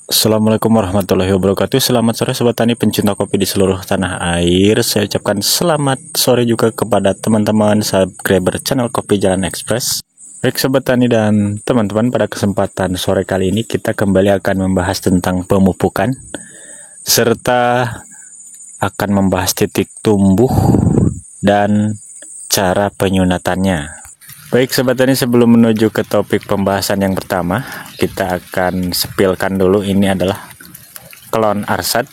Assalamualaikum warahmatullahi wabarakatuh. Selamat sore sobat tani pencinta kopi di seluruh tanah air. Saya ucapkan selamat sore juga kepada teman-teman subscriber channel Kopi Jalan Express. Baik sobat tani dan teman-teman, pada kesempatan sore kali ini kita kembali akan membahas tentang pemupukan serta akan membahas titik tumbuh dan cara penyunatannya. Baik sobat tani, sebelum menuju ke topik pembahasan yang pertama, kita akan spilkan dulu. Ini adalah klon Arsat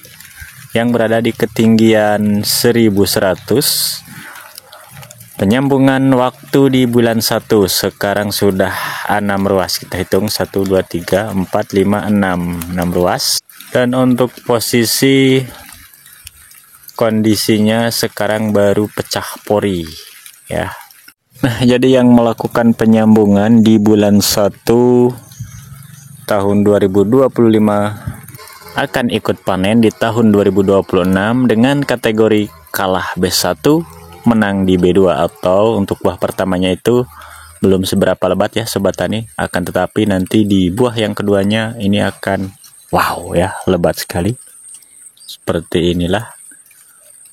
yang berada di ketinggian 1100. Penyambungan waktu di bulan 1 sekarang sudah 6 ruas. Kita hitung 1 2 3 4 5 6 6 ruas. Dan untuk posisi kondisinya sekarang baru pecah pori ya. Nah, jadi yang melakukan penyambungan di bulan 1 tahun 2025 akan ikut panen di tahun 2026 dengan kategori kalah B1, menang di B2, atau untuk buah pertamanya itu belum seberapa lebat ya sobat tani, akan tetapi nanti di buah yang keduanya ini akan wow ya, lebat sekali. Seperti inilah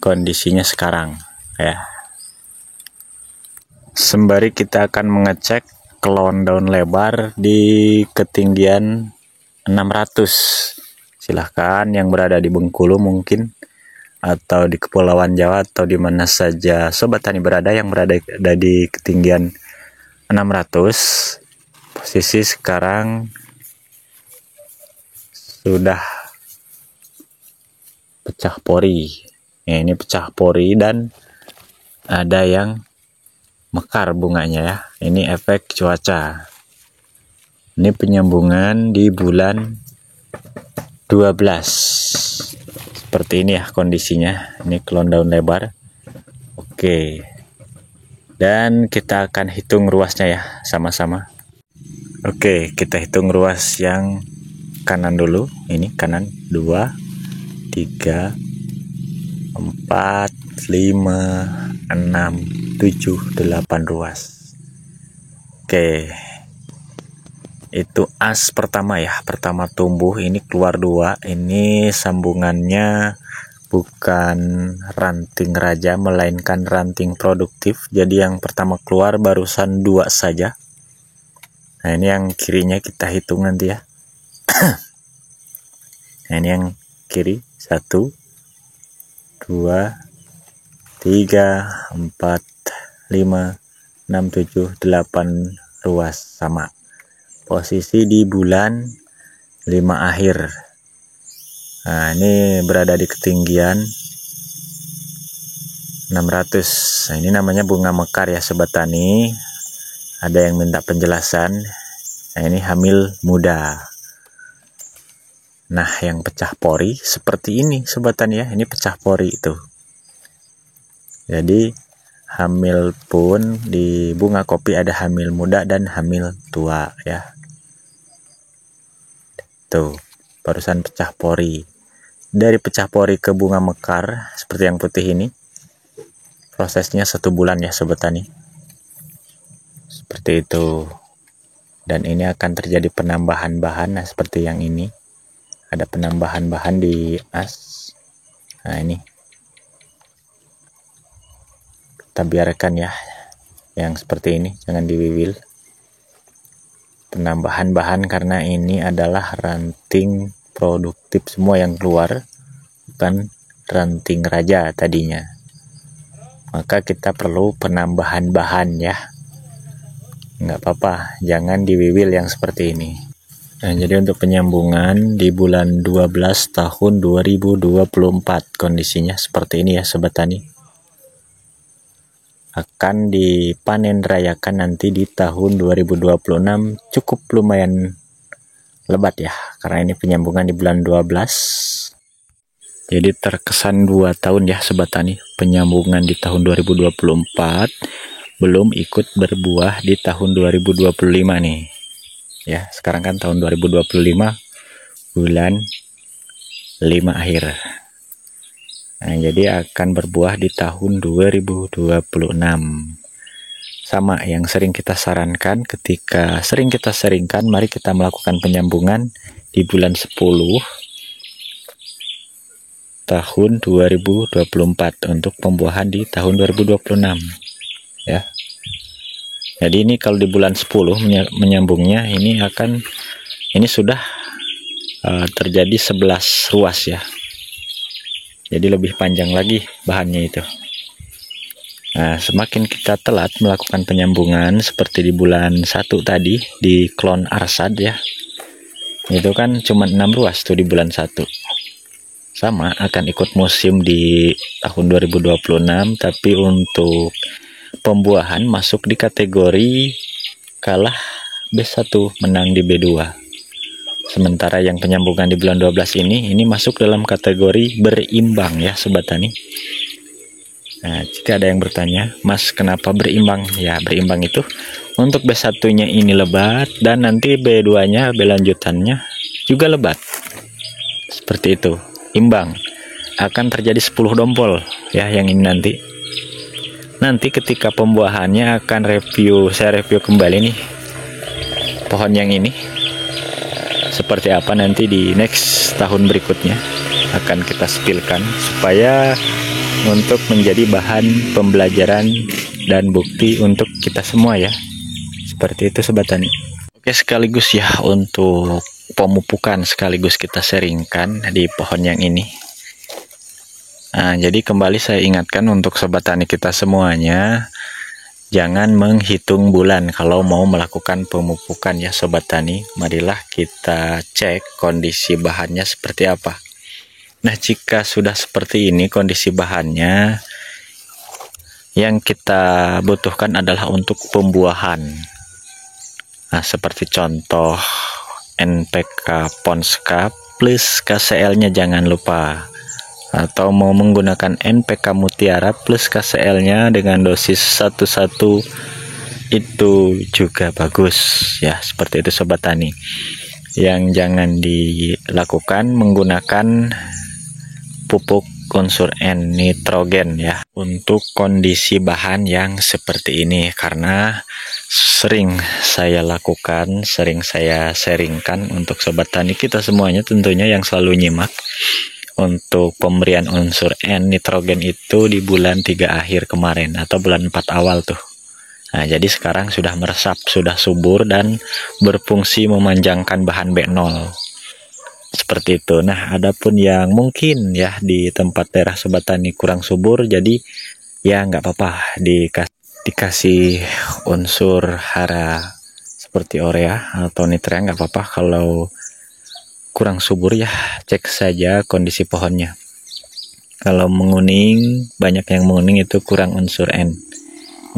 kondisinya sekarang ya. Sembari kita akan mengecek klon daun lebar di ketinggian 600. Silahkan yang berada di Bengkulu mungkin, atau di Kepulauan Jawa, atau di mana saja sobat tani berada yang berada di ketinggian 600. Posisi sekarang sudah pecah pori ya, ini pecah pori dan ada yang mekar bunganya ya. Ini efek cuaca. Ini penyambungan di bulan 12. Seperti ini ya kondisinya. Ini klon daun lebar. Oke. Dan kita akan hitung ruasnya ya sama-sama. Oke, kita hitung ruas yang kanan dulu. Ini kanan 2 3 4 5 6 7 8 ruas. Oke, itu as pertama ya, pertama tumbuh. Ini keluar 2. Ini sambungannya bukan ranting raja melainkan ranting produktif. Jadi yang pertama keluar barusan 2 saja. Nah, ini yang kirinya kita hitung nanti ya. Nah, ini yang kiri 1 2 3 4 5 6 7 8 ruas sama. Posisi di bulan 5 akhir. Nah, ini berada di ketinggian 600. Nah, ini namanya bunga mekar ya sobat tani. Ada yang minta penjelasan. Nah, ini hamil muda. Nah, yang pecah pori seperti ini sobat tani ya. Ini pecah pori itu. Jadi hamil pun di bunga kopi ada hamil muda dan hamil tua ya. Tuh, barusan pecah pori. Dari pecah pori ke bunga mekar seperti yang putih ini, prosesnya 1 bulan ya sobat tani. Seperti itu. Dan ini akan terjadi penambahan bahan. Nah, seperti yang ini. Ada penambahan bahan di as. Nah, ini. Kita biarkan ya yang seperti ini, jangan diwiwil. Penambahan bahan karena ini adalah ranting produktif semua yang keluar, bukan ranting raja tadinya. Maka kita perlu penambahan bahan ya. Nggak apa-apa, jangan diwiwil yang seperti ini. Nah, jadi untuk penyambungan di bulan 12 tahun 2024 kondisinya seperti ini ya sobat tani. Akan dipanen rayakan nanti di tahun 2026. Cukup lumayan lebat ya, karena ini penyambungan di bulan 12. Jadi terkesan 2 tahun ya sobat tani. Penyambungan di tahun 2024 belum ikut berbuah di tahun 2025 nih ya. Sekarang kan tahun 2025 bulan 5 akhir. Nah, jadi akan berbuah di tahun 2026. Sama yang sering kita sarankan ketika sering kita seringkan, mari kita melakukan penyambungan di bulan 10 tahun 2024 untuk pembuahan di tahun 2026 ya. Jadi ini kalau di bulan 10 menyambungnya ini sudah terjadi 11 ruas ya. Jadi lebih panjang lagi bahannya itu. Nah, semakin kita telat melakukan penyambungan seperti di bulan 1 tadi di Klon Arsad ya. Itu kan cuma 6 ruas tuh di bulan 1. Sama akan ikut musim di tahun 2026, tapi untuk pembuahan masuk di kategori kalah B1, menang di B2. Sementara yang penyambungan di bulan 12 ini masuk dalam kategori berimbang ya Sobat Tani. Nah, jika ada yang bertanya, Mas kenapa berimbang? Ya, berimbang itu untuk B1-nya ini lebat dan nanti B2-nya, B lanjutannya juga lebat. Seperti itu, imbang. Akan terjadi 10 dompol ya yang ini nanti. Nanti ketika pembuahannya akan saya review kembali nih pohon yang ini. Seperti apa nanti di next tahun berikutnya akan kita spilkan supaya untuk menjadi bahan pembelajaran dan bukti untuk kita semua ya. Seperti itu Sobat Tani. Oke, sekaligus ya untuk pemupukan sekaligus kita sharingkan di pohon yang ini. Nah, jadi kembali saya ingatkan untuk Sobat Tani kita semuanya, jangan menghitung bulan kalau mau melakukan pemupukan ya Sobat Tani. Marilah kita cek kondisi bahannya seperti apa. Nah, jika sudah seperti ini kondisi bahannya, yang kita butuhkan adalah untuk pembuahan. Nah, seperti contoh NPK Ponska plus KCL-nya jangan lupa. Atau mau menggunakan NPK Mutiara plus KCL-nya dengan dosis 1:1 itu juga bagus ya. Seperti itu Sobat Tani. Yang jangan dilakukan menggunakan pupuk unsur N nitrogen ya untuk kondisi bahan yang seperti ini, karena sering saya lakukan, sering saya sharingkan untuk Sobat Tani kita semuanya tentunya yang selalu nyimak. Untuk pemberian unsur N nitrogen itu di bulan 3 akhir kemarin atau bulan 4 awal tuh. Nah, jadi sekarang sudah meresap, sudah subur dan berfungsi memanjangkan bahan B0. Seperti itu. Nah, adapun yang mungkin ya di tempat daerah Sobat Tani kurang subur, jadi ya nggak apa-apa dikasih unsur hara seperti urea atau nitrea, nggak apa-apa. Kalau kurang subur ya cek saja kondisi pohonnya. Kalau menguning, banyak yang menguning itu kurang unsur N,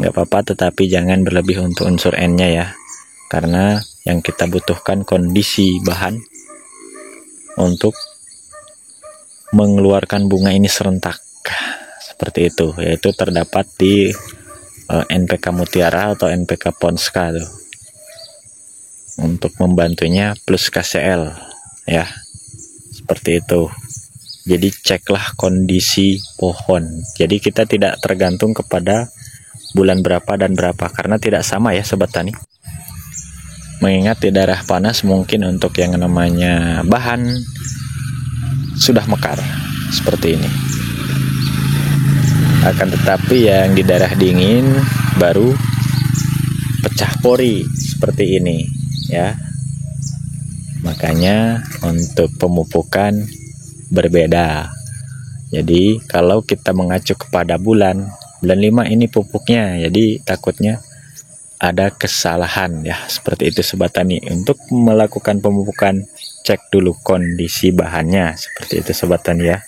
nggak apa-apa, tetapi jangan berlebih untuk unsur N-nya ya, karena yang kita butuhkan kondisi bahan untuk mengeluarkan bunga ini serentak seperti itu, yaitu terdapat di NPK Mutiara atau NPK Ponska tuh, untuk membantunya plus KCL ya, seperti itu. Jadi ceklah kondisi pohon, jadi kita tidak tergantung kepada bulan berapa dan berapa, karena tidak sama ya Sobat Tani. Mengingat di daerah panas mungkin untuk yang namanya bahan sudah mekar seperti ini, akan tetapi yang di daerah dingin baru pecah pori seperti ini ya. Makanya untuk pemupukan berbeda. Jadi kalau kita mengacu kepada bulan 5 ini pupuknya, jadi takutnya ada kesalahan ya. Seperti itu Sobat Tani. Untuk melakukan pemupukan, cek dulu kondisi bahannya, seperti itu Sobat Tani ya.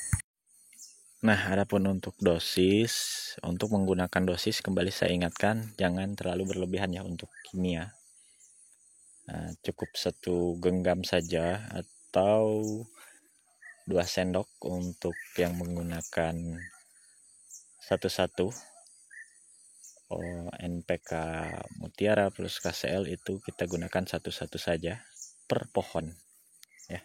Nah, adapun untuk dosis, untuk menggunakan dosis kembali saya ingatkan jangan terlalu berlebihan ya untuk kimia. Nah, cukup 1 genggam saja atau 2 sendok untuk yang menggunakan 1:1. NPK Mutiara plus KCL itu kita gunakan 1:1 saja per pohon ya.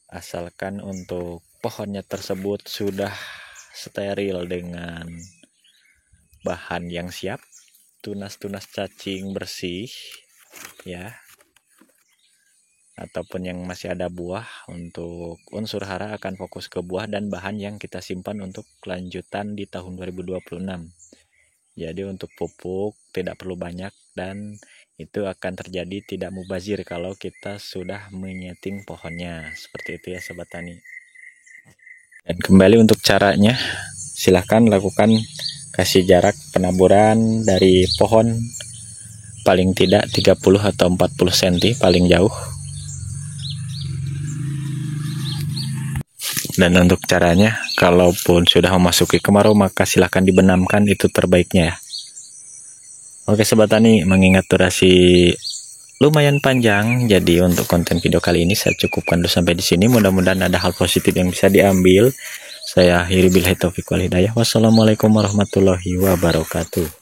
Asalkan untuk pohonnya tersebut sudah steril dengan bahan yang siap, tunas-tunas cacing bersih ya. ataupun yang masih ada buah, untuk unsur hara akan fokus ke buah dan bahan yang kita simpan untuk kelanjutan di tahun 2026. Jadi untuk pupuk tidak perlu banyak dan itu akan terjadi tidak mubazir kalau kita sudah menyeting pohonnya. Seperti itu ya sobat tani. Dan kembali untuk caranya, silahkan lakukan kasih jarak penaburan dari pohon paling tidak 30 atau 40 cm paling jauh. Dan untuk caranya, kalaupun sudah memasuki kemarau maka silahkan dibenamkan, itu terbaiknya ya. Oke sobat tani, mengingat durasi lumayan panjang, jadi untuk konten video kali ini saya cukupkan dulu sampai di sini. Mudah-mudahan ada hal positif yang bisa diambil. Saya akhiri billahi taufiq wal hidayah. Wassalamualaikum warahmatullahi wabarakatuh.